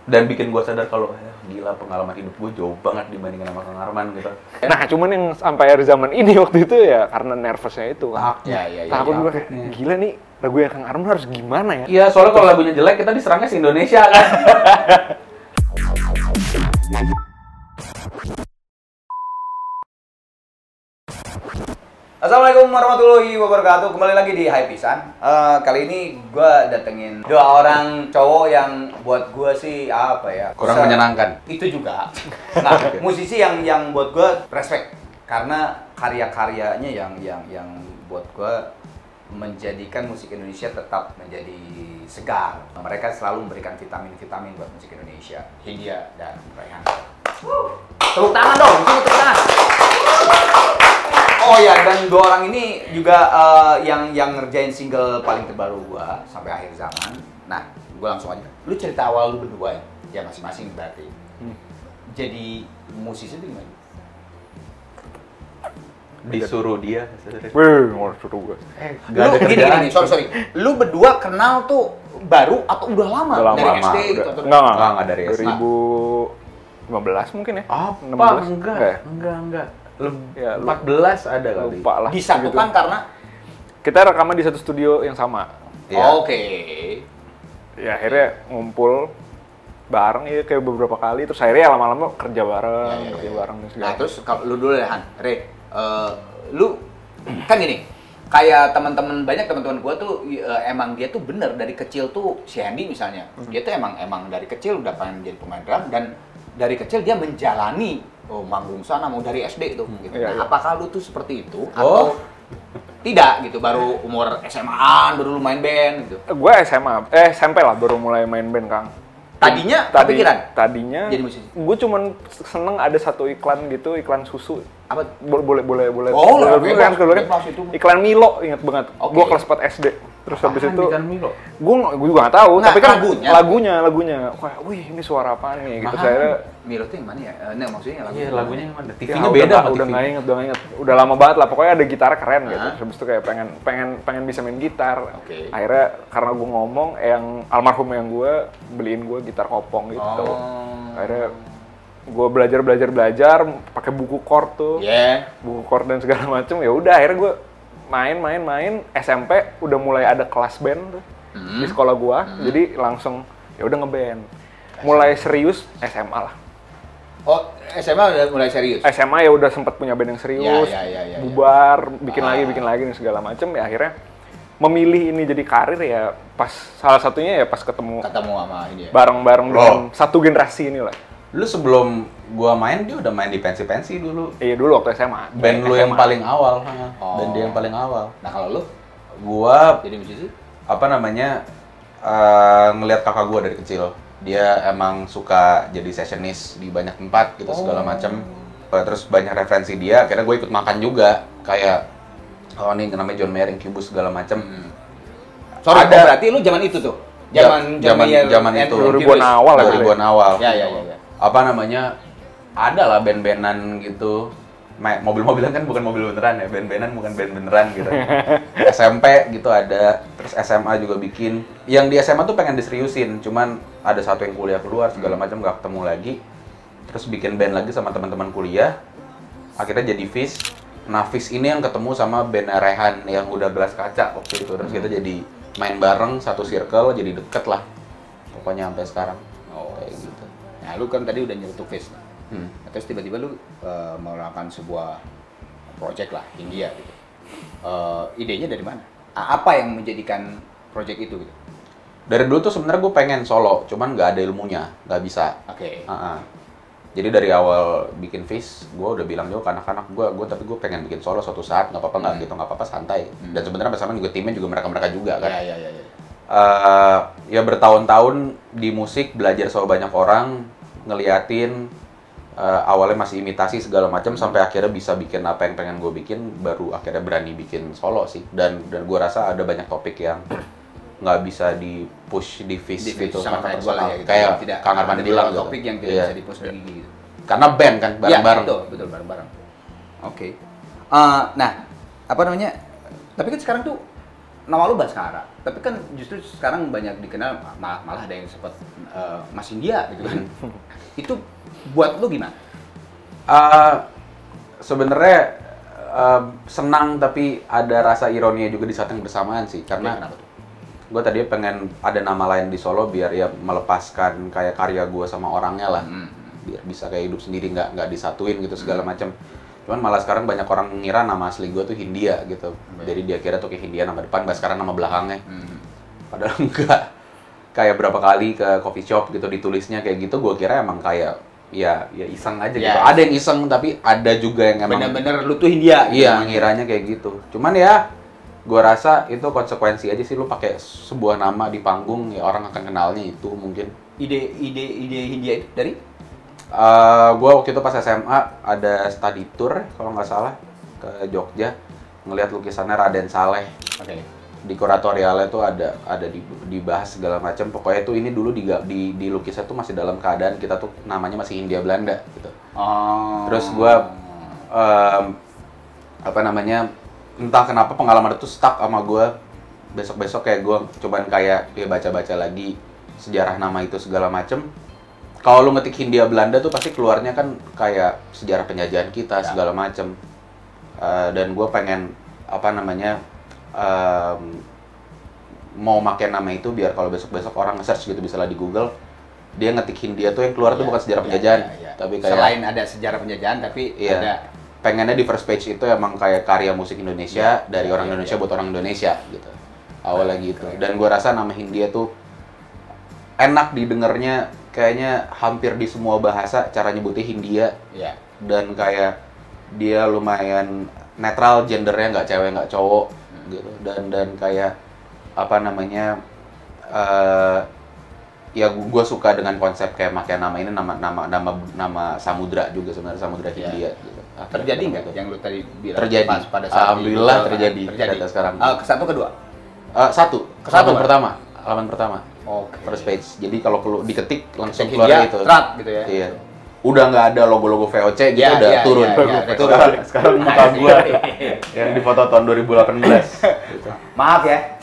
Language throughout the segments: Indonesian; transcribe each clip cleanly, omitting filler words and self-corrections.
Dan bikin gue sadar kalau gila pengalaman hidup gue jauh banget dibandingin sama Kang Arman gitu. Nah, cuman yang sampai akhir zaman ini waktu itu ya karena nervousnya itu kan. Takut gue kayak gila nih lagu yang Kang Arman harus gimana ya? Iya, soalnya kalau lagunya jelek kita diserangnya se-Indonesia kan. Assalamualaikum warahmatullahi wabarakatuh. Kembali lagi di Hai Pisan. Kali ini gue datengin dua orang cowok yang buat gue sih apa ya? Kurang menyenangkan. Itu juga. Nah, musisi yang buat gue respect karena karya-karyanya yang buat gue menjadikan musik Indonesia tetap menjadi segar. Mereka selalu memberikan vitamin-vitamin buat musik Indonesia. Hindia dan Raihan. Tepuk tangan dong, sini tepuk tangan. Oh ya, dan dua orang ini juga yang ngerjain single paling terbaru gua sampai akhir zaman. Nah, gua langsung aja. Lu cerita awal lu berdua ya masing-masing berarti. Jadi musisi itu gimana? Disuruh dia. Wih, mau suruh gue. Gak ada kerjaan. Gini, sorry. Lu berdua kenal tuh baru atau udah lama? Udah lama, dari lama. SD gitu? Enggak dari SD. 2015 mungkin ya? Apa? Enggak. Ya, 14 ada kali. Lupa lah. Disatukan gitu. karena? Kita rekaman di satu studio yang sama. Ya. Oke. Ya akhirnya ngumpul bareng ya kayak beberapa kali. Terus akhirnya ya lama-lama kerja bareng, kerja bareng dan segala. Nah terus kalau lu dulu ya Han, lu kan gini, kayak banyak teman-teman gua tuh emang dia tuh bener dari kecil tuh si Andy misalnya, dia tuh emang dari kecil udah pengen jadi pemain drum dan dari kecil dia menjalani manggung sana mau dari SD tuh gitu. Nah, apakah lu tuh seperti itu atau tidak gitu, baru umur SMA-an baru lu main band gitu? Gue SMP lah baru mulai main band, Kang. Tadinya kepikiran? Tadinya jadi musisi? Gue cuman seneng ada satu iklan gitu, iklan susu. Apa? Boleh. Oh, kan iklan Milo, inget banget. Okay. Gue kelas 4 SD. Terus habis itu Milo? Gue juga nggak tahu, Nah, tapi kan lagunya. Kayak, wih ini suara apaan nih gitu. Mahal. Saya Milo tuh yang mana ya? Nah, maksudnya lagunya. Iya, lagunya yang mana? ya, TV-nya beda sama udah TV. nggak inget. Udah lama banget lah. Pokoknya ada gitar keren gitu. Terus habis itu kayak pengen bisa main gitar. Oke. Akhirnya karena gue ngomong, yang almarhum yang gue beliin gue gitar kopong gitu. Akhirnya gue belajar pakai buku chord tuh. Buku chord dan segala macem. Ya udah akhirnya gue main SMP udah mulai ada kelas band tuh di sekolah gua. Jadi langsung ya udah ngeband. Mulai serius SMA lah. Oh, SMA udah mulai serius? SMA ya udah sempat punya band yang serius. Bubar, bikin lagi dan segala macem. Ya akhirnya memilih ini jadi karir ya pas salah satunya ya pas ketemu sama ini ya. Bareng-bareng dengan satu generasi inilah. Lu sebelum gua main, dia udah main di pensi-pensi dulu. Iya dulu waktu SMA. Band lu yang paling awal. Band dia yang paling awal. Nah kalau lu? Gua jadi musisi? Ngelihat kakak gua dari kecil. Dia emang suka jadi sessionist di banyak tempat gitu segala macam. Terus banyak referensi dia, akhirnya gue ikut makan juga. Kayak ini namanya John Mayer, Incubus segala macam. Berarti lu zaman itu tuh? Zaman itu. 2000-an awal ya. 2000-an awal. Ya. Ada lah band-bandan gitu. Mobil-mobilan kan bukan mobil beneran ya, band-bandan bukan band beneran gitu. SMP gitu ada, terus SMA juga bikin. Yang di SMA tuh pengen diseriusin, cuman ada satu yang kuliah keluar segala macam gak ketemu lagi. Terus bikin band lagi sama teman-teman kuliah. Akhirnya jadi Fish. Nah, Fish ini yang ketemu sama band Rehan yang udah gelas kaca waktu itu. Terus kita jadi main bareng satu circle, jadi deket lah. Pokoknya sampai sekarang. Kayak gitu. Nah, lu kan tadi udah nyerutuk Fish. Terus tiba-tiba lu melakukan sebuah project lah, India gitu. Idenya dari mana? Apa yang menjadikan project itu gitu? Dari dulu tuh sebenarnya gue pengen solo, cuman nggak ada ilmunya, nggak bisa. Oke. Jadi dari awal bikin Fish, gue udah bilang juga ke anak-anak tapi gue pengen bikin solo suatu saat, nggak apa-apa santai. Dan sebenarnya sampai sekarang juga timnya juga mereka juga kan. Ya bertahun-tahun di musik belajar sama banyak orang, ngeliatin. Awalnya masih imitasi segala macam sampai akhirnya bisa bikin apa yang pengen gue bikin, baru akhirnya berani bikin solo sih. Dan gue rasa ada banyak topik yang nggak bisa di push di Fish gitu sama kayak gue lah ya gitu. Kayak Kang Arman bilang gitu. Topik yang tidak bisa di push di Gigi gitu. Karena band kan bareng-bareng. Iya, betul bareng-bareng. Oke. Nah, apa namanya? Tapi kan sekarang tuh nama lu Baskara. Tapi kan justru sekarang banyak dikenal malah ada yang sempat Mas India gitu kan. Itu buat lu gimana? Sebenarnya senang tapi ada rasa ironinya juga di saat yang bersamaan sih, karena gue tadi pengen ada nama lain di Solo biar ya melepaskan kayak karya gue sama orangnya lah, biar bisa kayak hidup sendiri, nggak disatuin gitu segala macam. Cuman malah sekarang banyak orang ngira nama asli gue tuh Hindia gitu, jadi dia kira tuh kayak Hindia nama depan, sekarang nama belakangnya. Padahal enggak. Kayak berapa kali ke coffee shop gitu ditulisnya kayak gitu, gue kira emang kayak ya iseng aja gitu. Ada yang iseng tapi ada juga yang emang bener-bener lu tuh Hindia. Iya, ngiranya kayak gitu. Cuman ya gue rasa itu konsekuensi aja sih, lu pakai sebuah nama di panggung ya orang akan kenalnya itu mungkin. Ide Hindia itu dari? Gue waktu itu pas SMA ada study tour kalau nggak salah ke Jogja, ngelihat lukisannya Raden Saleh. Di kuratorialnya tuh ada dibahas segala macam. Pokoknya tuh ini dulu di lukisan tuh masih dalam keadaan kita tuh namanya masih Hindia Belanda gitu. Terus gue entah kenapa pengalaman itu stuck sama gue. Besok kayak gue cobain kayak dia baca-baca lagi sejarah nama itu segala macem. Kalau lu ngetik Hindia Belanda tuh pasti keluarnya kan kayak sejarah penjajahan kita segala macem. Dan gue pengen mau pakai nama itu biar kalau besok orang nge-search gitu, bisa lah di Google, dia ngetik Hindia tuh yang keluar tuh bukan sejarah penjajahan, tapi kayak selain ada sejarah penjajahan tapi ada pengennya di first page itu emang kayak karya musik Indonesia dari orang Indonesia buat orang Indonesia gitu. Awalnya gitu. Dan gua rasa nama Hindia tuh enak didengarnya, kayaknya hampir di semua bahasa cara nyebutnya Hindia. Dan kayak dia lumayan netral, gendernya nggak cewek nggak cowok gitu. Dan kayak ya gue suka dengan konsep kayak pakai nama ini, nama samudra juga sebenarnya, samudra Hindia gitu. Terjadi nggak yang lu tadi bilang? Terjadi. Pada saat alhamdulillah terjadi. Sekarang. Kesatu kedua? Halaman pertama. First page. Jadi kalau perlu diketik langsung keluar gitu. Gitu ya. Iya. Udah nggak ada logo-logo VOC gitu, udah turun. Sekarang muka gue yang di foto tahun 2018. Gitu. Maaf ya.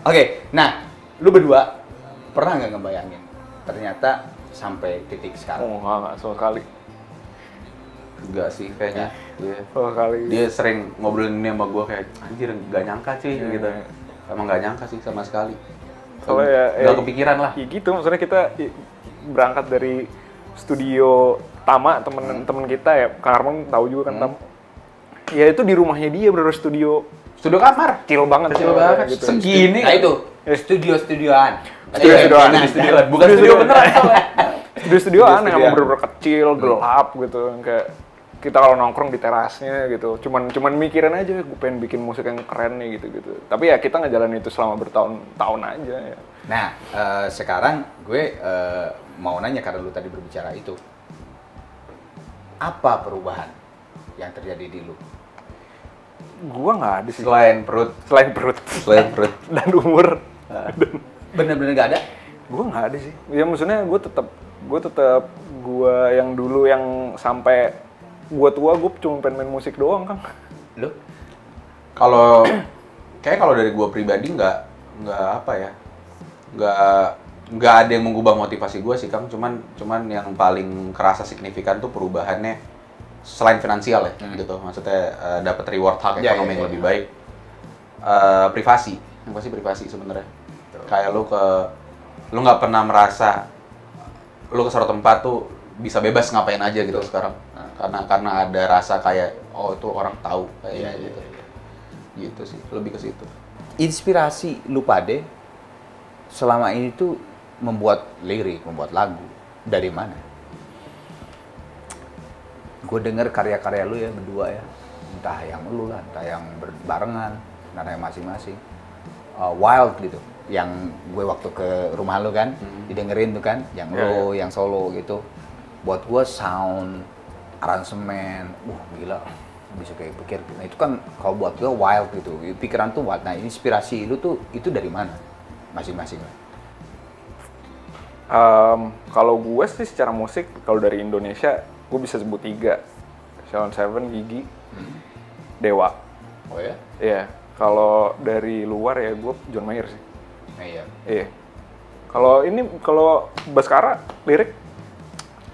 Oke, nah lu berdua pernah nggak ngebayangin ternyata sampai titik sekarang? Nggak sama sekali. Enggak sih kayaknya. Dia sering ngobrolin ini sama gue kayak anjir nggak nyangka sih gitu. Emang nggak nyangka sih sama sekali. Soalnya nggak kepikiran lah. Ya gitu, maksudnya kita berangkat dari studio Tama, temen kita ya, Kang Arman tahu juga kan Tam. Ya itu di rumahnya dia, bener studio kamar. Kecil banget. Gitu. Segini. Nah itu studioan. Bukan studio beneran. Studio-studioan yang bener-bener kecil, gelap gitu, kayak kita kalau nongkrong di terasnya gitu. Cuman mikirin aja, gue pengen bikin musik yang keren nih gitu. Tapi ya kita ngejalanin itu selama bertahun-tahun aja ya. Nah, sekarang gue mau nanya karena lu tadi berbicara itu. Apa perubahan yang terjadi di lu? Gua nggak ada sih. Selain perut. Dan umur. Bener-bener nggak ada? Gua nggak ada sih. Ya maksudnya gue tetap yang dulu yang sampai gua tua gue cuma pengen main musik doang, Kang. Lu? Kalau dari gua pribadi nggak ada yang mengubah motivasi gue sih, Kang. Cuman yang paling kerasa signifikan tuh perubahannya selain finansial ya, gitu. Maksudnya dapat reward hak ekonomi yang lebih baik. Privasi, yang pasti privasi sebenarnya. Kayak lu nggak pernah merasa lu ke suatu tempat tuh bisa bebas ngapain aja gitu sekarang. Karena ada rasa kayak itu orang tahu kayak gitu. Gitu sih, lebih ke situ. Inspirasi lu pade selama ini tuh membuat lirik, membuat lagu dari mana? Gue denger karya-karya lu ya berdua ya, entah yang lu lah, entah yang barengan, entah yang masing-masing, wild gitu. Yang gue waktu ke rumah lu kan, didengerin tuh kan, yang lu, yang solo gitu. Buat gue sound, aransemen, gila, bisa kayak pikir. Nah itu kan kalau buat gue wild gitu, pikiran tuh wild. Nah inspirasi lu tuh itu dari mana masing-masing? Kalau gue sih secara musik, kalau dari Indonesia, gue bisa sebut 3. Shalon Seven, Gigi, Dewa. Oh ya? Iya. Kalau dari luar ya gue John Mayer sih. Iya. Iya. Kalau Baskara lirik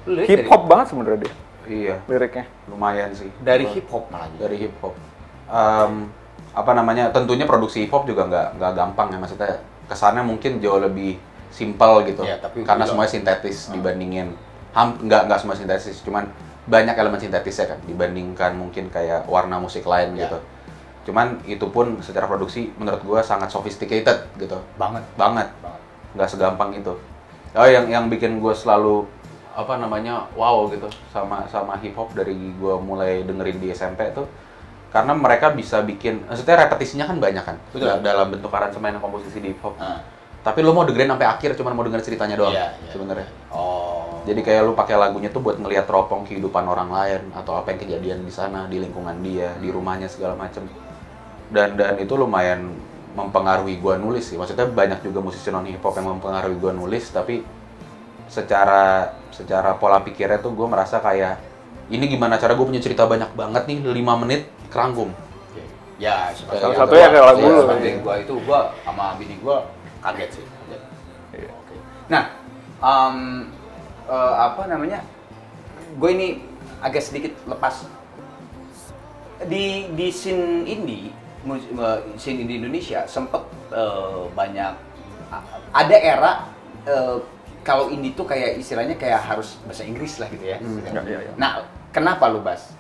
Lirik hip hop banget sebenarnya dia Iya, liriknya. lumayan sih. dari hip hop malah. Dari hip hop. Apa namanya? Tentunya produksi hip hop juga nggak gampang ya, maksudnya kesannya mungkin jauh lebih simpel gitu. Iya, tapi karena gila. semuanya sintetis dibandingin nggak semua sintetis, cuman banyak elemen sintetisnya kan dibandingkan mungkin kayak warna musik lain Iya. gitu. Cuman itu pun secara produksi menurut gua sangat sophisticated gitu. Banget. Banget. Nggak segampang itu. Oh, yang bikin gue selalu apa namanya wow gitu sama hip hop dari gue mulai dengerin di SMP tuh karena mereka bisa bikin, maksudnya repetisinya kan banyak kan. Betul. Dalam bentuk aransemen dan komposisi di hip hop. Ah. Tapi lo mau dengerin sampai akhir, cuman mau dengerin ceritanya doang sebenarnya. Oh. Jadi kayak lu pakai lagunya tuh buat ngelihat teropong kehidupan orang lain atau apa yang kejadian di sana, di lingkungan dia, di rumahnya segala macem. Dan itu lumayan mempengaruhi gua nulis sih. Maksudnya banyak juga musisi non hip hop yang mempengaruhi gua nulis, tapi secara pola pikirnya tuh gua merasa kayak ini gimana cara gue punya cerita banyak banget nih 5 menit kerangkum. Ya, seperti Salah yang satunya kayak lagu iya, lu. seperti gua sama bini gua kaget sih. Iya. Oke. Nah, apa namanya? Gue ini agak sedikit lepas di scene indie, scene indie Indonesia sempet banyak ada era kalau indie tuh kayak istilahnya kayak harus bahasa Inggris lah gitu ya. Iya. Nah, kenapa lu Bas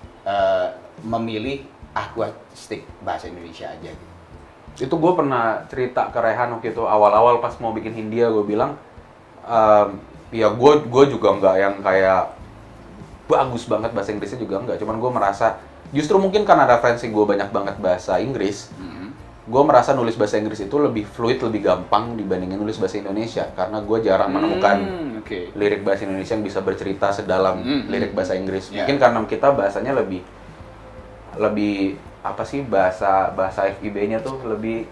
memilih gua stick bahasa Indonesia aja gitu? Itu gue pernah cerita ke Rehan waktu itu awal-awal pas mau bikin Hindia, gue bilang ya gue juga nggak yang kayak bagus banget bahasa Inggrisnya juga nggak, cuman gue merasa justru mungkin karena referensi gue banyak banget bahasa Inggris, gue merasa nulis bahasa Inggris itu lebih fluid, lebih gampang dibandingin nulis bahasa Indonesia karena gue jarang menemukan lirik bahasa Indonesia yang bisa bercerita sedalam lirik bahasa Inggris. Mungkin karena kita bahasanya lebih apa sih bahasa FIB-nya tuh lebih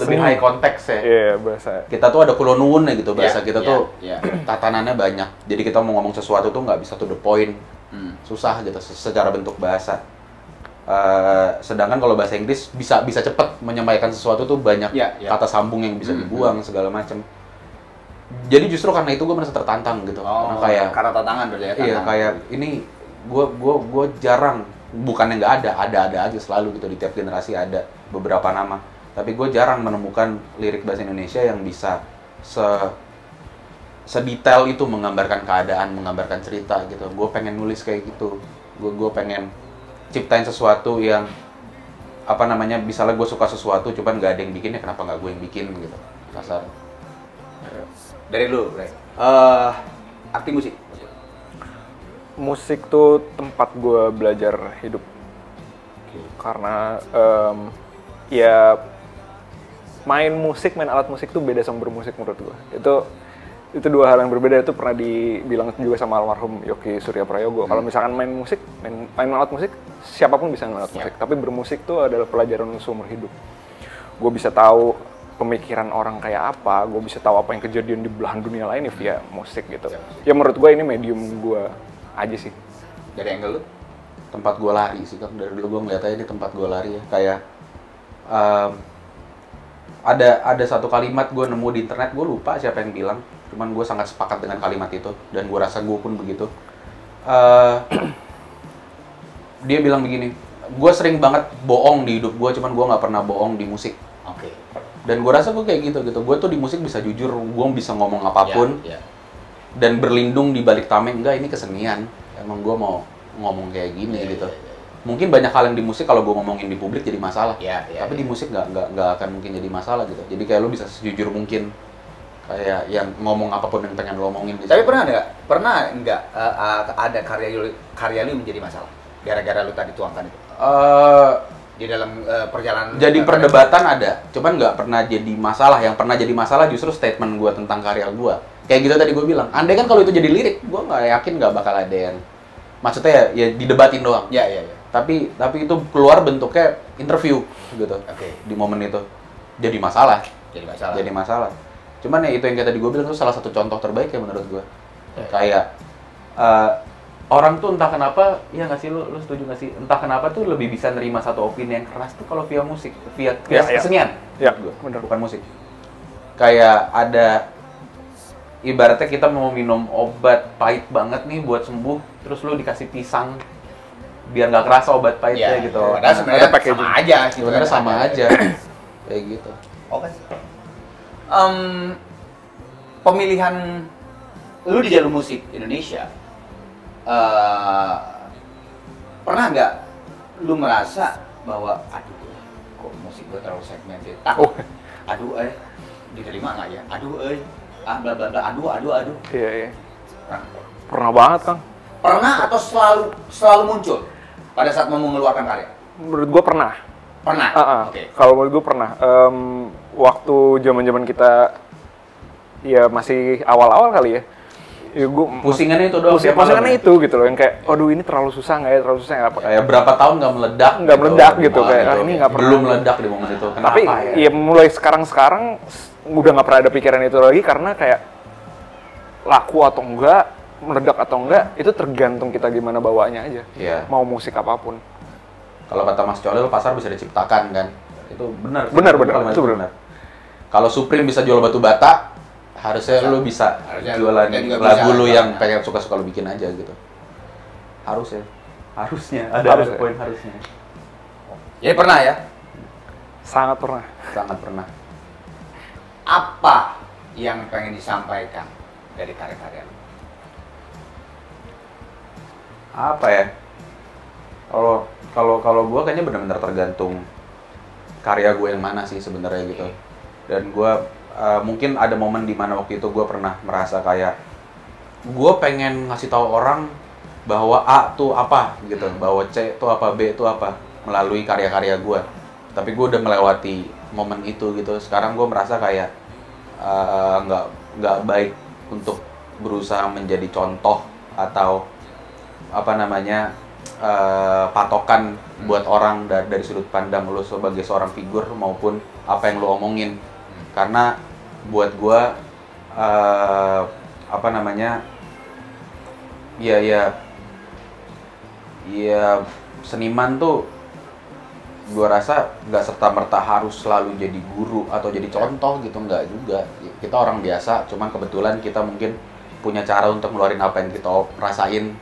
high context ya. Iya, bahasa. Kita tuh ada kulo nuwun ya gitu, bahasa kita tuh yeah. tatanannya banyak. Jadi kita mau ngomong sesuatu tuh nggak bisa to the point. Susah gitu secara bentuk bahasa. Sedangkan kalau bahasa Inggris bisa cepet menyampaikan sesuatu tuh banyak kata sambung yang bisa dibuang segala macam. Jadi justru karena itu gue merasa tertantang gitu. Karena tantangan berarti ya. Iya, kayak ini gue jarang, bukannya nggak ada aja selalu gitu, di tiap generasi ada beberapa nama. Tapi gue jarang menemukan lirik bahasa Indonesia yang bisa sedetail itu menggambarkan keadaan, menggambarkan cerita gitu. Gue pengen nulis kayak gitu. Gue pengen ciptain sesuatu yang apa namanya, misalnya gue suka sesuatu cuman nggak ada yang bikinnya, kenapa nggak gue yang bikin gitu, kasar. Dari lu, akting musik. Musik tuh tempat gue belajar hidup. Karena ya main alat musik tuh beda sama bermusik menurut gue. Itu dua hal yang berbeda. Itu pernah dibilang juga sama almarhum Yoki Surya Prayogo. Kalau misalkan main alat musik, siapapun bisa main alat musik. Tapi bermusik tuh adalah pelajaran seumur hidup. Gue bisa tahu pemikiran orang kayak apa, gue bisa tahu apa yang kejadian di belahan dunia lain via musik gitu. Ya menurut gue ini medium gue aja sih. Dari angle lu? Tempat gue lari sih kan, dari dulu gue ngeliatnya ini tempat gue lari ya. Kayak ada satu kalimat gue nemu di internet, gue lupa siapa yang bilang, cuman gue sangat sepakat dengan kalimat itu dan gue rasa gue pun begitu. Dia bilang begini, gue sering banget bohong di hidup gue, cuman gue nggak pernah bohong di musik. Oke. Dan gue rasa gue kayak gitu. Gue tuh di musik bisa jujur, gue bisa ngomong apapun. Dan berlindung di balik tameng, enggak ini kesenian. Emang gue mau ngomong kayak gini gitu. Mungkin banyak hal yang di musik kalau gue ngomongin di publik jadi masalah. Tapi di musik nggak akan mungkin jadi masalah gitu. Jadi kayak lo bisa sejujur mungkin, kayak yang ngomong apapun yang pengen lo omongin. Tapi pernah nggak ada karya lu menjadi masalah gara-gara lu tadi tuangkan itu? Di dalam perjalanan. Jadi perdebatan ada, cuman nggak pernah jadi masalah. Yang pernah jadi masalah justru statement gue tentang karya gue. Kayak gitu tadi gue bilang, andai kan kalau itu jadi lirik, gue nggak yakin nggak bakal ada yang, maksudnya ya didebatin doang. Iya. Tapi itu keluar bentuknya interview gitu. Di momen itu jadi masalah. Jadi masalah. Cuman ya itu yang kayak tadi gue bilang itu salah satu contoh terbaik ya menurut gue. Kayak orang tuh entah kenapa, ya nggak sih, lu setuju nggak sih? Entah kenapa tuh lebih bisa nerima satu opini yang keras tuh kalau via musik, via kesenian. Iya, bener. Bukan musik. Kayak ada, ibaratnya kita mau minum obat pahit banget nih buat sembuh, terus lu dikasih pisang biar nggak kerasa obat pahitnya gitu. Padahal sebenarnya sama aja. Sebenarnya sama aja. Kayak gitu. Oke. Pemilihan lu di jalur musik Indonesia, pernah nggak lu merasa bahwa aduh kok musik gue terlalu segmented, aduh diterima nggak ya, bla bla bla, aduh. Iya. Pernah banget, Kang. Pernah atau selalu muncul pada saat mau mengeluarkan karya? Menurut gua pernah. Oke. Kalau menurut gua pernah. Waktu zaman kita ya masih awal-awal kali ya. Ya gua pusingannya itu doang. Pusingannya itu gitu loh, yang kayak aduh ini terlalu susah nggak ya, apa kayak berapa tahun nggak meledak gitu kayak ini nggak pernah. Belum meledak di momen itu. Kenapa? Tapi ya mulai sekarang udah nggak pernah ada pikiran itu lagi, karena kayak laku atau enggak, meledak atau enggak, itu tergantung kita gimana bawanya aja. Iya. Mau musik apapun. Kalau kata Mas Colil, pasar bisa diciptakan kan? Itu benar. Benar. Itu benar. Kalau Supreme bisa jual batu bata, harusnya lu bisa jualan lagu lu yang pengen suka-suka lu bikin aja gitu. Harusnya ada poin harusnya. Jadi pernah ya? Sangat pernah. Apa yang pengen disampaikan dari karya-karya lu? Apa ya? Kalau gue kayaknya benar-benar tergantung karya gue yang mana sih sebenarnya gitu. Dan gue mungkin ada momen di mana waktu itu gue pernah merasa kayak gue pengen ngasih tahu orang bahwa A tuh apa gitu, bahwa C tuh apa, B tuh apa melalui karya-karya gue. Tapi gue udah melewati momen itu gitu. Sekarang gue merasa kayak nggak baik untuk berusaha menjadi contoh atau patokan buat orang dari sudut pandang lu sebagai seorang figur maupun apa yang lu omongin. Karena buat gue ya seniman tuh gue rasa nggak serta-merta harus selalu jadi guru atau jadi contoh gitu, nggak juga. Kita orang biasa, cuman kebetulan kita mungkin punya cara untuk ngeluarin apa yang kita rasain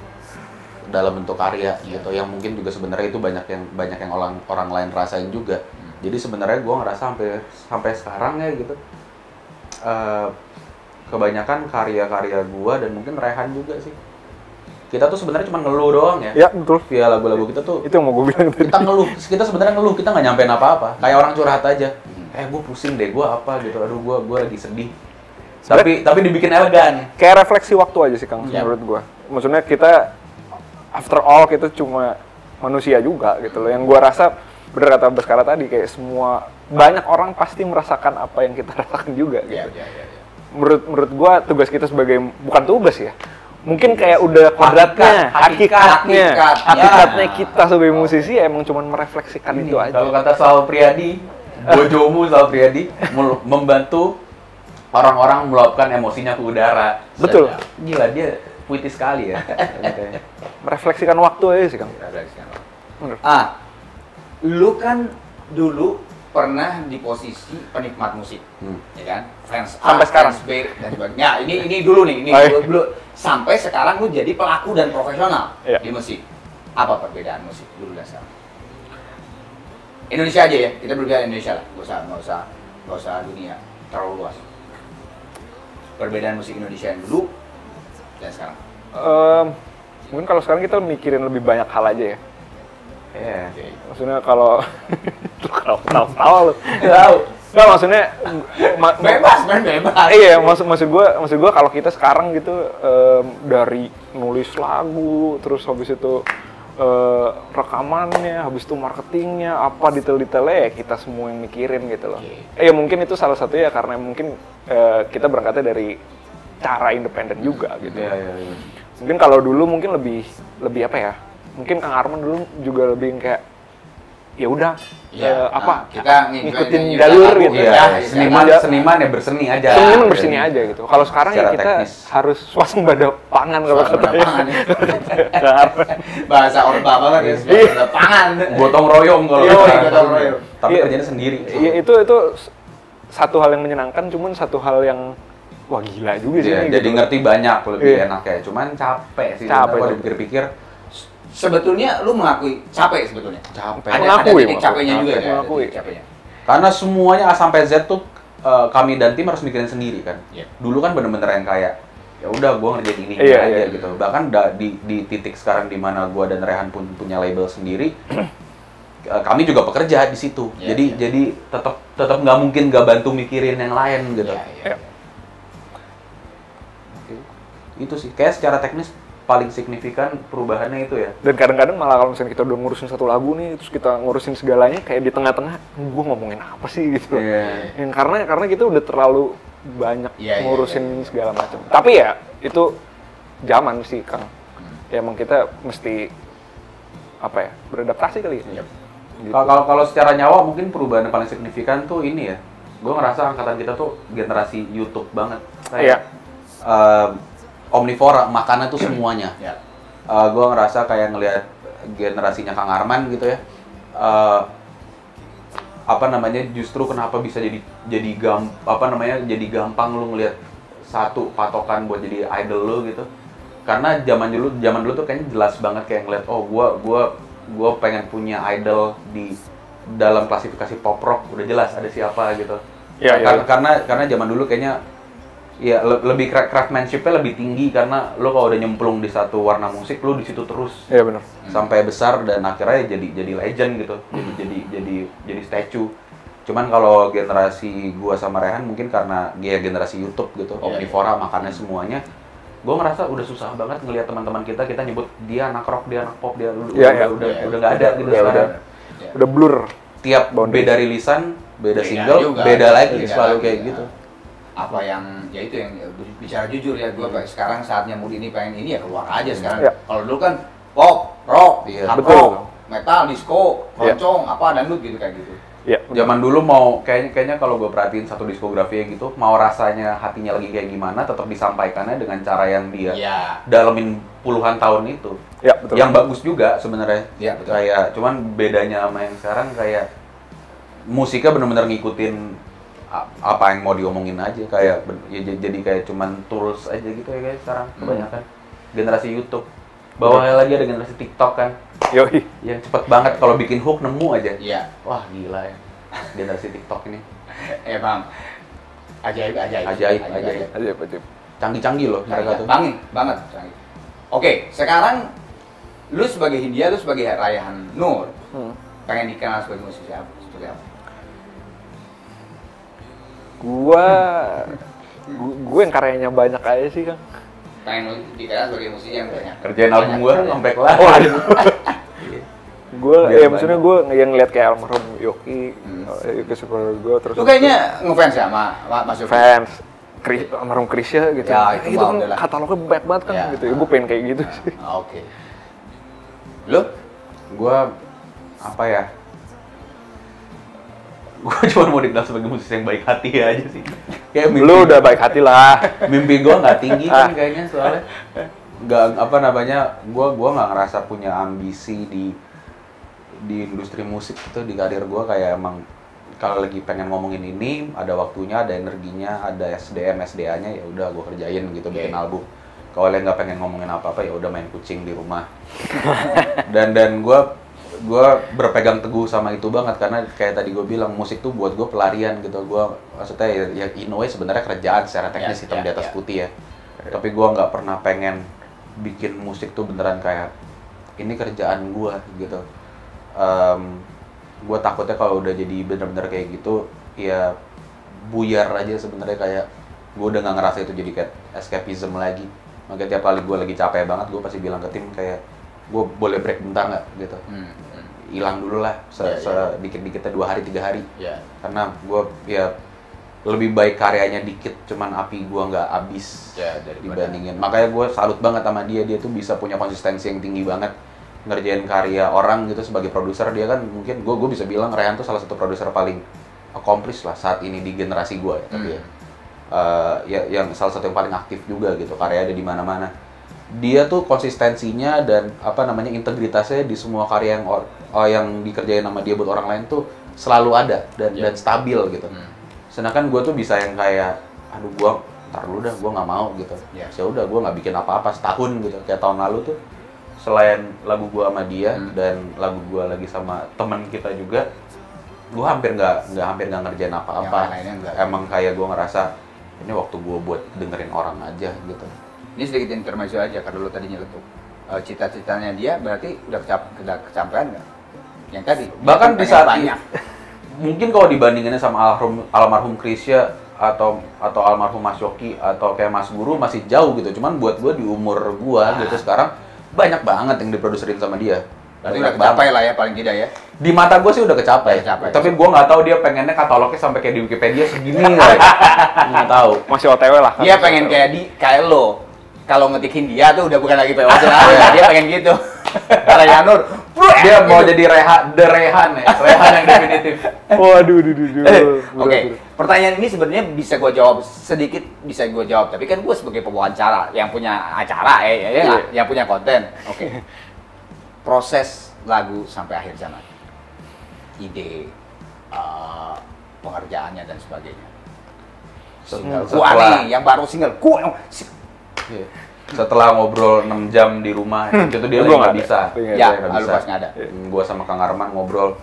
dalam bentuk karya gitu, yang mungkin juga sebenarnya itu banyak yang orang lain rasain juga. Jadi sebenarnya gue ngerasa sampai sekarang ya gitu, kebanyakan karya-karya gue dan mungkin Rehan juga sih, kita tuh sebenarnya cuma ngeluh doang ya. Ya betul. Via lagu-lagu kita tuh. Itu yang mau gue bilang tadi. Kita sebenarnya ngeluh, kita nggak nyampein apa-apa. Kayak orang curhat aja. Gue pusing deh, gue apa gitu. Aduh, gue lagi sedih. Tapi dibikin elegan. Kayak refleksi waktu aja sih, Kang, menurut gue. Maksudnya kita after all kita cuma manusia juga gitu loh. Yang gue rasa bener kata Baskara tadi, kayak banyak orang pasti merasakan apa yang kita rasakan juga gitu. Menurut gue tugas kita bukan tugas ya. Mungkin kayak udah kodratnya, hakikatnya kita sebagai musisi emang cuma merefleksikan itu aja. Kalau kata Sal Priadi, bojomu Sal Priadi membantu orang-orang meluapkan emosinya ke udara. Betul. Gila, dia puitis sekali ya. Merefleksikan waktu aja sih, Kang. Lu kan dulu pernah di posisi penikmat musik, ya kan? Fans A, sampai sekarang. fans B, dan sebagainya. Ini dulu nih, dulu. Sampai sekarang lu jadi pelaku dan profesional di musik. Apa perbedaan musik dulu dan sekarang? Indonesia aja ya, kita berbicara Indonesia lah, nggak usah dunia terlalu luas. Perbedaan musik Indonesia yang dulu dan sekarang. Mungkin kalau sekarang kita mikirin lebih banyak hal aja ya. Maksudnya kalau tahu lu. Nggak, maksudnya bebas. Iya, maksud gue kalau kita sekarang gitu dari nulis lagu, terus habis itu rekamannya, habis itu marketingnya, apa detail-detailnya ya kita semua yang mikirin gitu loh. Ya mungkin itu salah satu ya, karena mungkin kita berangkatnya dari cara independen juga gitu. Mungkin kalau dulu mungkin lebih apa ya? Mungkin Kang Arman dulu juga lebih kayak ya udah kita ngikutin jalur gitu ya. Seniman ya berseni aja. Seniman berseni aja gitu. Kalau sekarang ya kita harus swasembada pangan kalau katanya. Bahasa Orba banget ya, swasembada pangan. Gotong royong kalau. Gotong royong. Tapi kerjanya sendiri. Iya itu satu hal yang menyenangkan, cuman satu hal yang wah gila juga sih. Jadi gitu. Ngerti banyak lebih enak ya. Cuman capek sih. Kalau dipikir-pikir. Sebetulnya lu mengakui capek sebetulnya. Capek. Ada titik capeknya juga ya. Capeknya. Karena semuanya A sampai Z tuh kami dan tim harus mikirin sendiri kan. Dulu kan bener-bener yang kayak ya udah gue ngerjain ini aja gitu. Bahkan di titik sekarang di mana gue dan Rehan pun punya label sendiri, kami juga pekerja di situ. Jadi tetap nggak mungkin nggak bantu mikirin yang lain gitu. Itu sih kayak secara teknis paling signifikan perubahannya itu ya. Dan kadang-kadang malah kalau misalnya kita udah ngurusin satu lagu nih, terus kita ngurusin segalanya kayak di tengah-tengah, gue ngomongin apa sih gitu. Karena kita udah terlalu banyak ngurusin segala macam. Tapi ya itu zaman sih Kang. Ya emang kita mesti beradaptasi kali ya. Gitu. Kalau secara nyawa mungkin perubahan yang paling signifikan tuh ini ya. Gue ngerasa angkatan kita tuh generasi YouTube banget. Kayak omnivora, makanan tuh semuanya. Gue ngerasa kayak ngelihat generasinya Kang Arman gitu ya. Justru kenapa bisa jadi gampang lu ngelihat satu patokan buat jadi idol lu gitu. Karena zaman dulu tuh kayaknya jelas banget kayak ngelihat gue pengen punya idol di dalam klasifikasi pop rock, udah jelas ada siapa gitu. Karena zaman dulu kayaknya ya lebih craftsmanship-nya lebih tinggi karena lo kalau udah nyemplung di satu warna musik lo di situ terus. Iya benar. Sampai besar dan akhirnya jadi legend gitu. Jadi statue. Cuman kalau generasi gua sama Rehan mungkin karena dia generasi YouTube gitu, omnivora makannya semuanya. Gua ngerasa udah susah banget ngelihat teman-teman kita nyebut dia anak rock, dia anak pop, dia udah nggak ada gitu sekarang. Udah blur. Tiap beda rilisan, beda single, beda lagi selalu kayak gitu. Apa yang ya itu yang bicara jujur ya, gue sekarang saatnya mood ini pengen ini ya keluar aja sekarang. Kalau dulu kan pop, rock, hard rock, metal, disco, keroncong, dangdut gitu kayak gitu. Zaman dulu mau kayaknya kalau gue perhatiin satu diskografi gitu, mau rasanya hatinya lagi kayak gimana tetap disampaikannya dengan cara yang dia dalemin puluhan tahun itu. Betul. Yang bagus juga sebenarnya. Betul. Kayak cuman bedanya sama yang sekarang kayak musiknya benar-benar ngikutin apa yang mau diomongin aja kayak jadi kayak cuman tools aja gitu ya guys sekarang kebanyakan generasi YouTube. Bawahnya lagi ada generasi TikTok kan. Yang cepet banget kalau bikin hook nemu aja. Wah gila ya generasi TikTok ini. Emang ajaib. Canggih-canggih loh mereka tuh. Banget canggih. Oke, sekarang lu sebagai Hindia, lu sebagai Raihan Nur, pengen dikenal sebagai musisi apa? Seperti apa? Gue yang karyanya banyak aja sih Kang. Pengen dikenal sebagai musisi yang banyak. Kerjaan album gue sampai kelar. Gue maksudnya gue yang ngeliat kayak almarhum Yoki Super gue terus. Lu kayaknya ngefans ya sama Mas Yoki? Fans. Almarhum Krisya gitu. Itu kan katalognya banyak banget kan gitu. Gue pengen kayak gitu sih. Oke. Lu? Gue gue cuma mau dikenal sebagai musisi yang baik hati aja sih. Kayak lu udah baik hati lah. Mimpi gue nggak tinggi kan kayaknya soalnya. Gue nggak ngerasa punya ambisi di industri musik itu di karir gue kayak emang kalau lagi pengen ngomongin ini ada waktunya, ada energinya, ada SDA-nya ya udah gue kerjain gitu bikin album. Kalau yang nggak pengen ngomongin apa-apa ya udah main kucing di rumah. dan gue berpegang teguh sama itu banget karena kayak tadi gue bilang musik tuh buat gue pelarian gitu. Gue maksudnya ya in a way sebenarnya kerjaan secara teknis hitam di atas putih ya. Tapi gue nggak pernah pengen bikin musik tuh beneran kayak ini kerjaan gue gitu. Gue takutnya kalau udah jadi bener-bener kayak gitu ya buyar aja sebenarnya kayak gue udah nggak ngerasa itu jadi kayak escapism lagi. Makanya tiap kali gue lagi capek banget gue pasti bilang ke tim kayak gue boleh break bentar nggak gitu. Hilang dulu lah sedikit-dikitnya 2 hari 3 hari karena gue ya lebih baik karyanya dikit cuman api gue nggak habis dibandingin. Makanya gue salut banget sama dia tuh bisa punya konsistensi yang tinggi banget ngerjain karya orang gitu sebagai produser, dia kan mungkin gue bisa bilang Rehan tuh salah satu produser paling accomplished lah saat ini di generasi gue ya, tapi ya yang salah satu yang paling aktif juga gitu, karya ada di mana-mana. Dia tuh konsistensinya dan apa namanya integritasnya di semua karya yang dikerjain sama dia buat orang lain tuh selalu ada dan stabil gitu. Sedangkan gue tuh bisa yang kayak aduh gue ntar dulu dah, gue nggak mau gitu. Ya udah gue nggak bikin apa-apa setahun gitu. Kayak tahun lalu tuh selain lagu gue sama dia dan lagu gue lagi sama temen kita juga, gue hampir nggak ngerjain apa-apa. Emang kayak gue ngerasa ini waktu gue buat dengerin orang aja gitu. Ini sedikit intermezzo aja karena dulu tadi nyeletuk. Cita-citanya dia berarti udah kecapean nggak? Yang tadi. Bahkan di saat banyak. Mungkin kalau dibandinginnya sama almarhum Krisya atau almarhum Mas Yoki atau kayak Mas Guru masih jauh gitu. Cuman buat gue di umur gue gitu sekarang banyak banget yang diproduserin sama dia. Berarti udah kecapai lah ya paling tidak ya. Di mata gue sih udah kecapai. Tapi gue nggak tahu dia pengennya katalognya sampai kayak di Wikipedia segini nggak. Nggak tahu. Masih OTW lah. Dia pengen kayak lo. Kalau ngetikin dia tuh udah bukan lagi PO dia pengen gitu. Karena Yanur, dia mau jadi Rehan yang definitif. Waduh. Oke. Pertanyaan ini sebenarnya bisa gue jawab sedikit, bisa gue jawab. Tapi kan gue sebagai pewawancara yang punya acara, yang punya konten. Oke. Proses lagu sampai akhir zaman, ide, pengerjaannya dan sebagainya. Single nih, yang baru single. Setelah ngobrol 6 jam di rumah, itu dia nggak bisa. Ya, lu pas nggak ada. Gua sama Kang Arman ngobrol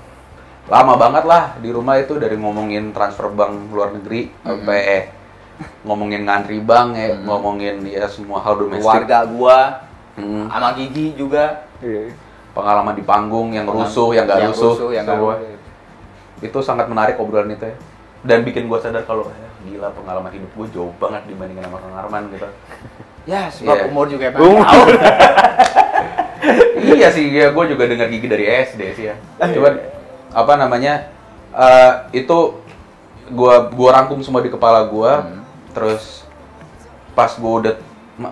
lama banget lah di rumah itu, dari ngomongin transfer bank luar negeri sampai ngomongin ngantri bank ngomongin ya semua hal domestik. Keluarga gua, sama Gigi juga. Pengalaman di panggung yang rusuh, yang nggak rusuh. Itu sangat menarik obrolan itu ya. Dan bikin gua sadar kalau gila pengalaman hidup gue jauh banget dibandingin sama Kang Arman gitu. Ya, sebab umur juga emang tahu. Iya sih, ya gue juga dengar Gigi dari SD sih ya. Cuman apa namanya itu gue rangkum semua di kepala gue. Terus pas gue udah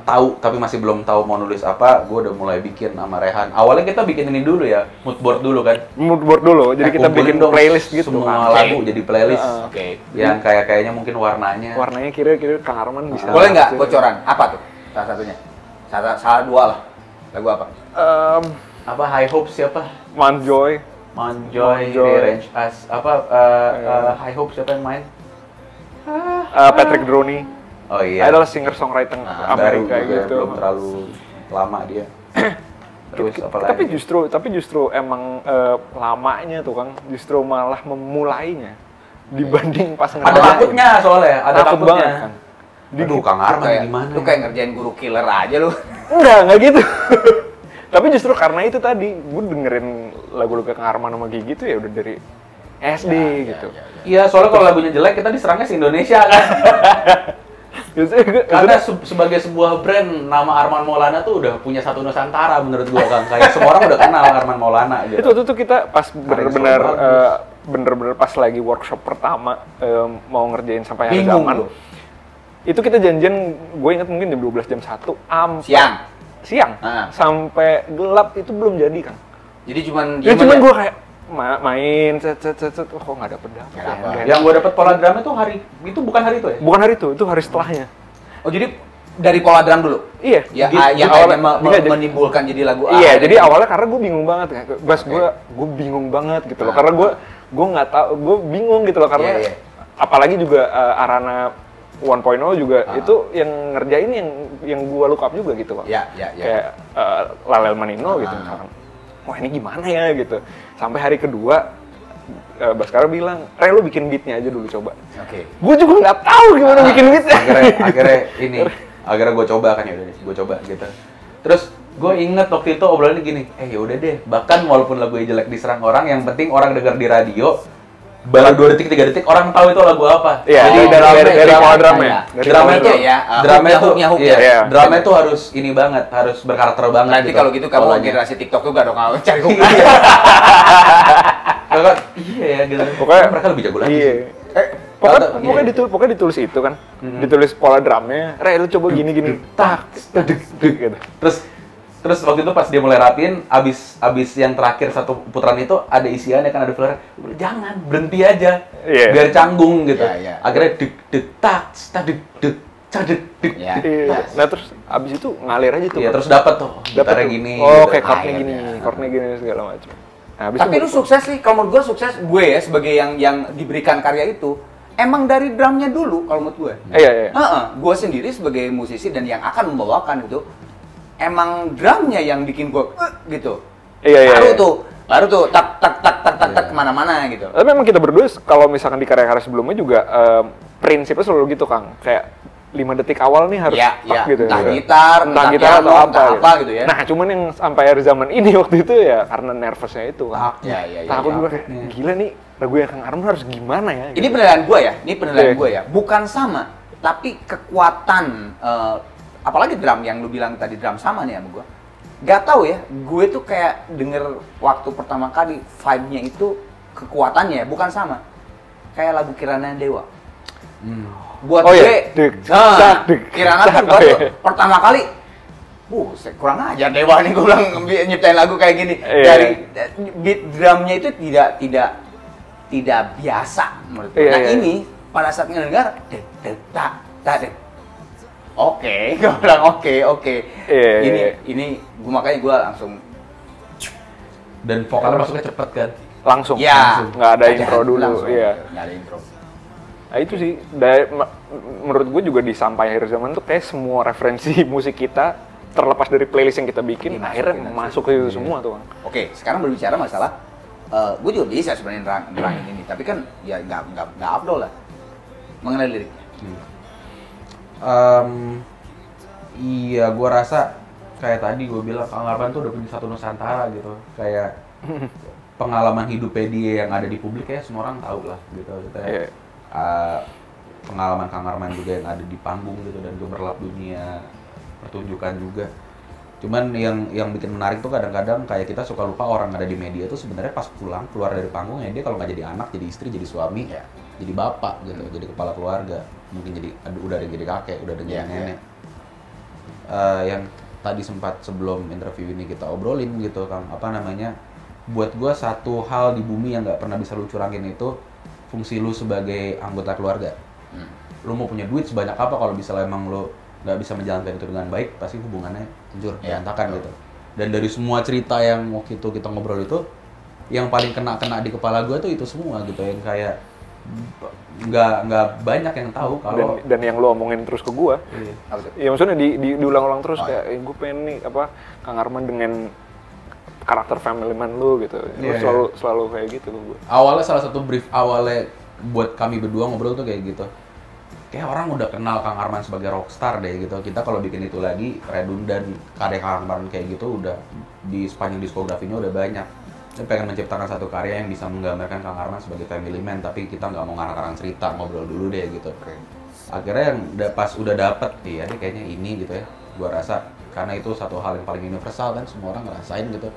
tahu tapi masih belum tahu mau nulis apa, gue udah mulai bikin sama Rehan. Awalnya kita bikin ini dulu ya, mood board dulu kan. Mood board dulu, jadi kita bikin playlist gitu semua lagu jadi playlist. Yang kayaknya mungkin warnanya. Warnanya kira-kira Kang Arman bisa. Boleh nggak bocoran? Apa tuh? Salah satunya. Salah dua lah. Lagu apa? Apa High Hopes siapa? Manjoy, Rearrange Us. Apa High Hopes siapa yang main? Patrick Droney. Oh iya. Adalah singer-songwriter Amerika gitu. Belum terlalu lama dia. Terus apa lagi? Tapi justru emang lamanya tuh Kang, justru malah memulainya dibanding pas ngerjain. Ada takutnya soalnya, ada takutnya. Banget, Kang. Aduh, Kang Arman gimana? Lu kayak ngerjain guru killer aja lu. Enggak gitu. Tapi justru karena itu tadi, gue dengerin lagu-lagu Kang Arman sama Gigi tuh ya udah dari SD gitu. Iya, soalnya kalau lagunya jelek kita diserangnya se-Indonesia kan. Karena sebagai sebuah brand, nama Arman Maulana tuh udah punya satu Nusantara menurut gua kan. Kayak semua orang udah kenal Arman Maulana gitu. Itu tuh kita pas bener-bener pas lagi workshop pertama mau ngerjain sampai akhir zaman. Itu kita janjian, gue inget mungkin jam 12 jam 1 siang. Sampai gelap itu belum jadi kan. Jadi cuman gue kayak main kok nggak dapet. Yang gue dapet pola drama itu bukan hari itu ya? Bukan hari itu hari setelahnya. Oh jadi dari pola drum dulu? Iya. Ya, yang awalnya menimbulkan jadi lagu A. Iya, jadi awalnya karena gue bingung banget kan. Gue bingung banget gitu loh. Karena gue nggak tahu, gue bingung gitu loh karena apalagi juga Arana 1.0 juga itu yang ngerjain yang gue look up juga gitu Pak. Iya. Kayak Lalel Manino gitu misalkan. Wah ini gimana ya gitu. Sampai hari kedua Baskara bilang, lu bikin beatnya aja dulu coba. Gue juga nggak tahu gimana bikin beatnya. Akhirnya gue coba kan, ya udah gue coba gitu. Terus gue inget waktu itu obrolannya gini, ya udah deh, bahkan walaupun lagu jelek diserang orang, yang penting orang denger di radio, baru 2 detik 3 detik orang tahu itu lagu apa. Jadi dari pola drumnya. Drama itu harus ini banget, harus berkarakter banget. Nanti kalau gitu kamu generasi TikTok juga dong, cari hook. Iya ya gitu. Pokoknya mereka lebih jago lagi. Pokoknya ditulis itu kan. Ditulis pola drumnya. Lu coba gini. Tak gitu. Terus waktu itu pas dia mulai rapiin, abis yang terakhir satu putaran itu ada isiannya kan, ada filler. Jangan, berhenti aja. Biar canggung gitu. Akhirnya dek tak dek dek. Nah terus abis itu ngalir aja tuh. Iya, terus dapat tuh gitarnya gini. Oh, kayak chordnya gini segala macam. Nah, tapi lu sukses sih, kalau menurut gue sukses ya sebagai yang diberikan karya itu. Emang dari drumnya dulu kalau menurut gue. Iya. Gue sendiri sebagai musisi dan yang akan membawakan itu, emang drumnya yang bikin gue gitu. Iya. Baru tuh tak kemana-mana gitu. Tapi memang kita berdua kalau misalkan di karya-karya sebelumnya juga prinsipnya selalu gitu Kang. Kayak 5 detik awal nih harus gitu. Entah gitar atau apa gitu ya. Nah, cuman yang sampai akhir zaman ini waktu itu ya karena nervousnya itu kan. Takut gue kayak gila nih lagu yang Kang Arman harus gimana ya? Ini penilaian gue ya. Bukan sama, tapi kekuatan apalagi drum yang lu bilang tadi drum sama nih sama gue. Gak tau ya, gue tuh kayak denger waktu pertama kali vibe-nya itu kekuatannya bukan sama. Kayak lagu Kirana Dewa. Buat gue, Kirana tuh pertama kali, kurang ajar Dewa nih gue bilang nyiptain lagu kayak gini. Dari beat drumnya itu tidak biasa menurut gue. Nah ini pada saat ngedengar, Oke, gue bilang oke. Ini gue makanya gue langsung. Dan vokalnya masuknya cepet kan? Langsung. Nggak ada intro dulu. Nggak ada intro. Nah itu sih, menurut gue juga di sampai akhir zaman tuh kayak semua referensi musik kita terlepas dari playlist yang kita bikin, akhirnya masuk ke itu semua tuh. Oke, sekarang berbicara masalah, gue juga bisa sebenarnya nerangin ini, tapi kan ya nggak afdol lah mengenai liriknya. Iya, gue rasa kayak tadi gue bilang Kang Arman tuh udah punya satu Nusantara gitu, kayak pengalaman hidupnya dia yang ada di publik ya semua orang tahu lah gitu. Pengalaman Kang Arman juga yang ada di panggung gitu dan gemerlap dunia pertunjukan juga. Cuman yang bikin menarik tuh kadang-kadang kayak kita suka lupa orang ada di media tuh sebenarnya pas pulang keluar dari panggung ya dia kalau nggak jadi anak, jadi istri, jadi suami, jadi bapak gitu, jadi kepala keluarga, mungkin udah ada jadi kakek, udah ada jadi nenek. Yang tadi sempat sebelum interview ini kita obrolin gitu Kang, buat gue satu hal di bumi yang nggak pernah bisa lu curangin itu fungsi lu sebagai anggota keluarga. Lu mau punya duit sebanyak apa kalau misalnya emang lu nggak bisa menjalankan itu dengan baik, pasti hubungannya hancur, berantakan gitu. Dan dari semua cerita yang waktu itu kita ngobrol itu, yang paling kena di kepala gue tuh itu semua gitu, yang kayak nggak banyak yang tahu kalau dan yang lu omongin terus ke gue, ya maksudnya diulang-ulang terus kayak gue pengen nih Kang Arman dengan karakter family man lu gitu, selalu kayak gitu gue. Awalnya salah satu brief awalnya buat kami berdua ngobrol tuh kayak gitu. Kayak orang udah kenal Kang Arman sebagai rockstar deh gitu. Kita kalau bikin itu lagi redundan, karya Kang Arman kayak gitu udah di sepanjang diskografinya udah banyak. Kita pengen menciptakan satu karya yang bisa menggambarkan Kang Arman sebagai family man, tapi kita nggak mau ngarang-ngarang cerita, ngobrol dulu deh gitu. Akhirnya yang pas udah dapet, iya kayaknya ini gitu ya. Gua rasa karena itu satu hal yang paling universal kan, semua orang ngerasain gitu.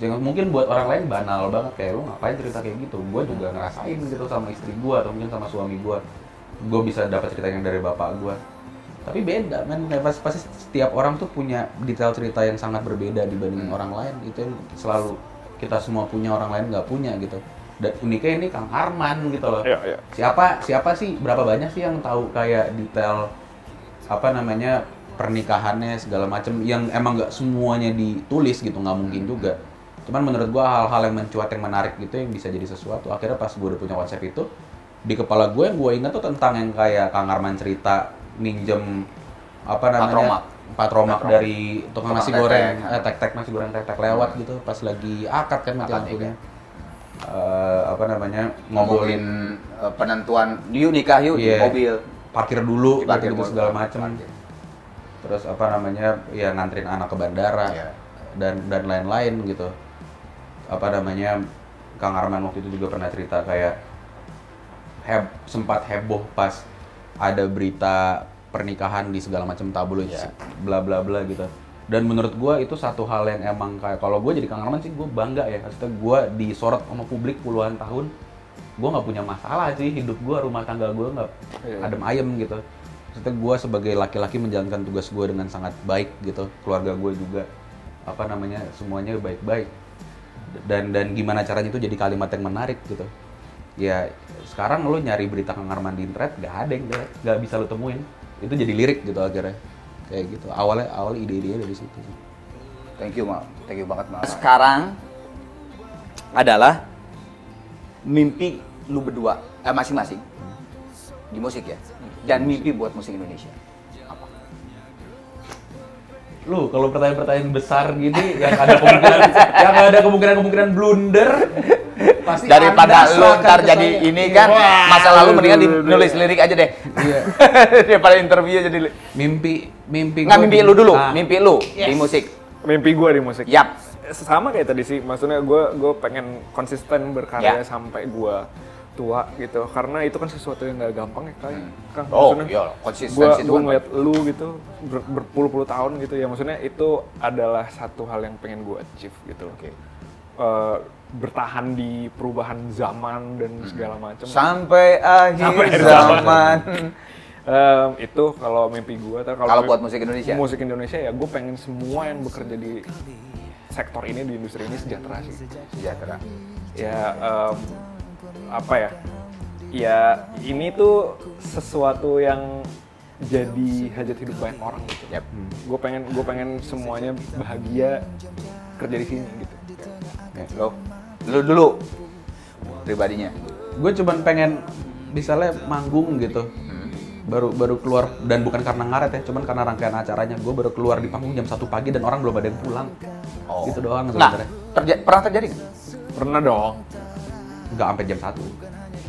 Mungkin buat orang lain banal banget, kayak lu ngapain cerita kayak gitu. Gue juga ngerasain gitu sama istri gue atau mungkin sama suami gue. Gue bisa dapat ceritanya dari bapak gue. Tapi beda kan, pasti setiap orang tuh punya detail cerita yang sangat berbeda dibanding orang lain. Itu yang selalu kita semua punya, orang lain nggak punya gitu. Dan uniknya ini Kang Arman gitu loh. Siapa sih, berapa banyak sih yang tahu kayak detail pernikahannya segala macam yang emang nggak semuanya ditulis gitu, nggak mungkin juga. Cuman menurut gua hal-hal yang mencuat yang menarik gitu yang bisa jadi sesuatu. Akhirnya pas gua udah punya konsep itu, di kepala gue yang gue ingat tuh tentang yang kayak Kang Arman cerita minjem patromak dari tukang nasi goreng, tek-tek nasi goreng tek-tek lewat gitu pas lagi akad kan mati lampunya. Ngobrolin penentuan nikah yuk di mobil. Parkir dulu gitu segala macam. Terus ya nganterin anak ke bandara dan lain-lain gitu. Kang Arman waktu itu juga pernah cerita kayak sempat heboh pas ada berita pernikahan di segala macam tabloid bla bla bla gitu. Dan menurut gue itu satu hal yang emang kayak kalau gue jadi Kang Arman sih gue bangga ya. Maksudnya gue disorot sama publik puluhan tahun, gue nggak punya masalah sih hidup gue, rumah tangga gue nggak adem ayem gitu. Maksudnya gue sebagai laki-laki menjalankan tugas gue dengan sangat baik gitu, keluarga gue juga. apa namanya semuanya baik-baik dan gimana caranya itu jadi kalimat yang menarik gitu. Ya sekarang lo nyari berita Kang Arman di internet nggak bisa lo temuin, itu jadi lirik gitu akhirnya kayak gitu. Awal ide-ide dari situ. Thank you banget Mal. Sekarang adalah mimpi lu berdua masing-masing di musik ya, dan mimpi buat musik Indonesia. Lu kalau pertanyaan-pertanyaan besar gini yang ada kemungkinan blunder pasti daripada lu ntar jadi ini kan masa lalu mendingan nulis lirik aja deh. Iya. Daripada interview jadi mimpi lu dulu, mimpi lu di musik. Mimpi gue di musik. Yap. Sama kayak tadi sih, maksudnya gue pengen konsisten berkarya sampai gue tua gitu, karena itu kan sesuatu yang gak gampang ya Kang. Iya, konsistensi itu gue ngeliat lu gitu berpuluh-puluh tahun gitu ya, maksudnya itu adalah satu hal yang pengen gue achieve gitu. Bertahan di perubahan zaman dan segala macam sampai akhir zaman. Itu kalau mimpi gue. Kalau buat musik Indonesia ya gue pengen semua yang bekerja di sektor ini, di industri ini sejahtera sih. Ya apa ya? Ya ini tuh sesuatu yang jadi hajat hidup banyak orang gitu. Gue pengen semuanya bahagia kerja di sini gitu. Lu dulu pribadinya. Gue cuman pengen misalnya manggung gitu. Baru keluar, dan bukan karena ngaret ya, cuman karena rangkaian acaranya. Gue baru keluar di panggung jam 1 pagi dan orang belum ada yang pulang. Gitu doang sebenarnya. Pernah terjadi nggak? Pernah dong. Nggak sampai jam 1.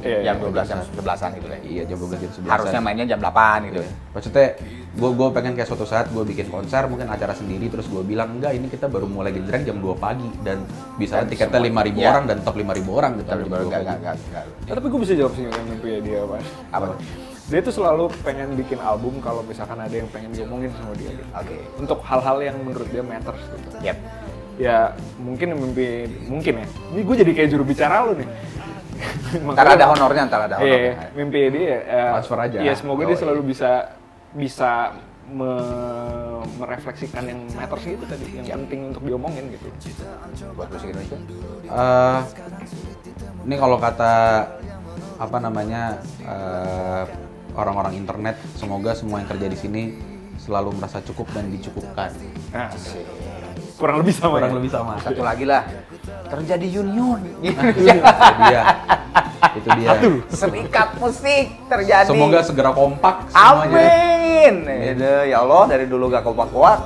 Jam 12, jam 11-an gitu ya. Iya, jam 12, jam 11. Harusnya mainnya jam 8 gitu. Maksudnya gue pengen kayak suatu saat gue bikin konser, mungkin acara sendiri, terus gue bilang enggak, ini kita baru mulai genjreng jam 2 pagi dan bisa tiketnya 5.000 orang dan top 5.000 orang gitu. Tapi gue bisa jawab sih yang mimpi dia apa? Dia tuh selalu pengen bikin album kalau misalkan ada yang pengen diomongin sama dia gitu. Untuk hal-hal yang menurut dia matters gitu. Ya mungkin ya. Ini gue jadi kayak juru bicara lu nih. Ntar ada honornya. Mimpi dia transfer aja. Iya, semoga dia selalu bisa merefleksikan yang matters gitu tadi, yang penting untuk diomongin gitu. Buat musik Indonesia. Ini kalau kata apa namanya orang-orang internet, semoga semua yang kerja di sini selalu merasa cukup dan dicukupkan. Kurang lebih sama. Satu lagi lah, terjadi union. Itu dia. Serikat musik terjadi. Semoga segera kompak semuanya. Amin. Ya Allah, dari dulu gak kompak-kompak.